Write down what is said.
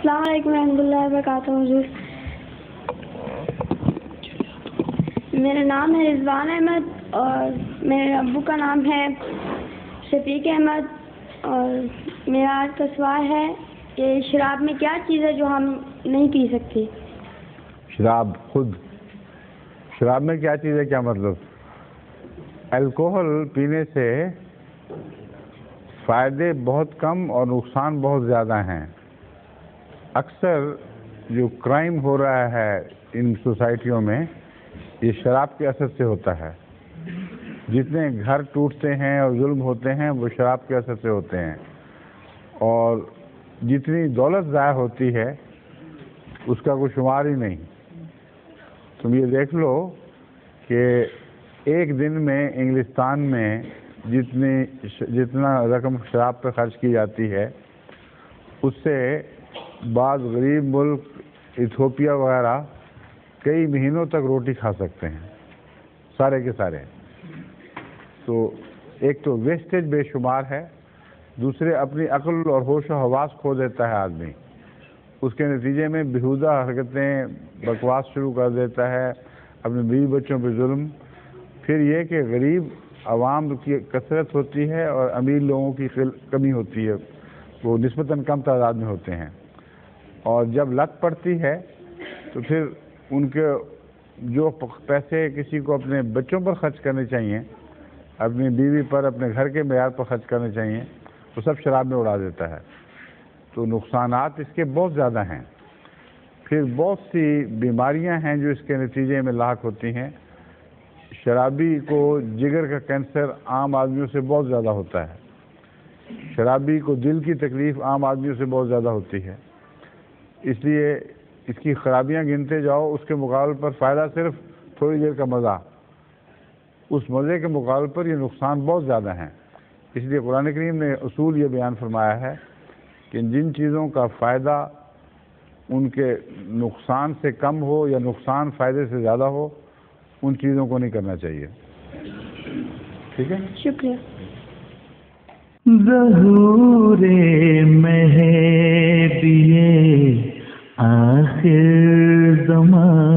السلام علیکم ورحمۃ اللہ وبرکاتہ حضور. میرا نام ہے رضوان احمد اور میرے ابو کا نام ہے شفیق احمد. اور میرا آج کا سوال ہے کہ شراب میں کیا چیز ہے جو ہم نہیں پی سکتے؟ شراب میں کیا چیز ہے؟ کیا مطلب؟ الکوہل پینے سے فائدے بہت کم اور نقصان بہت زیادہ ہیں. اکثر جو کرائم ہو رہا ہے ان سوسائٹیوں میں یہ شراب کے اثر سے ہوتا ہے. جتنے گھر ٹوٹتے ہیں اور ظلم ہوتے ہیں وہ شراب کے اثر سے ہوتے ہیں. اور جتنی دولت ضائع ہوتی ہے اس کا کوئی شمار ہی نہیں. تم یہ دیکھ لو کہ ایک دن میں انگلستان میں جتنا رقم شراب پہ خرچ کی جاتی ہے اس سے بعض غریب ملک ایتھوپیا وغیرہ کئی مہینوں تک روٹی کھا سکتے ہیں سارے کے سارے. تو ایک تو ویسٹیج بے شمار ہے، دوسرے اپنی عقل اور ہوش و حواس کھو دیتا ہے آدمی. اس کے نتیجے میں بیہودہ حرکتیں، بکواس شروع کر دیتا ہے، اپنے بیوی بچوں پہ ظلم. پھر یہ کہ غریب عوام کی کثرت ہوتی ہے اور امیر لوگوں کی کمی ہوتی ہے، وہ نسبتاً کم تعداد میں ہوتے ہیں. اور جب لت پڑتی ہے تو پھر ان کے جو پیسے کسی کو اپنے بچوں پر خرچ کرنے چاہیے، اپنی بیوی پر، اپنے گھر کے معیار پر خرچ کرنے چاہیے، وہ سب شراب میں اڑا دیتا ہے. تو نقصانات اس کے بہت زیادہ ہیں. پھر بہت سی بیماریاں ہیں جو اس کے نتیجے میں لاحق ہوتی ہیں. شرابی کو جگر کا کینسر عام آدمیوں سے بہت زیادہ ہوتا ہے. شرابی کو دل کی تکلیف عام آدمیوں سے بہت زیادہ ہوتی ہے. اس لیے اس کی خرابیاں گنتے جاؤ، اس کے مقابلے پر فائدہ صرف تھوڑی دیر کا مزہ. اس مزے کے مقابلے پر یہ نقصان بہت زیادہ ہیں. اس لیے قرآن کریم نے اصول یہ بیان فرمایا ہے کہ جن چیزوں کا فائدہ ان کے نقصان سے کم ہو یا نقصان فائدے سے زیادہ ہو ان چیزوں کو نہیں کرنا چاہیے. ٹھیک ہے، شکریہ. ظہور مہدی آخر زمان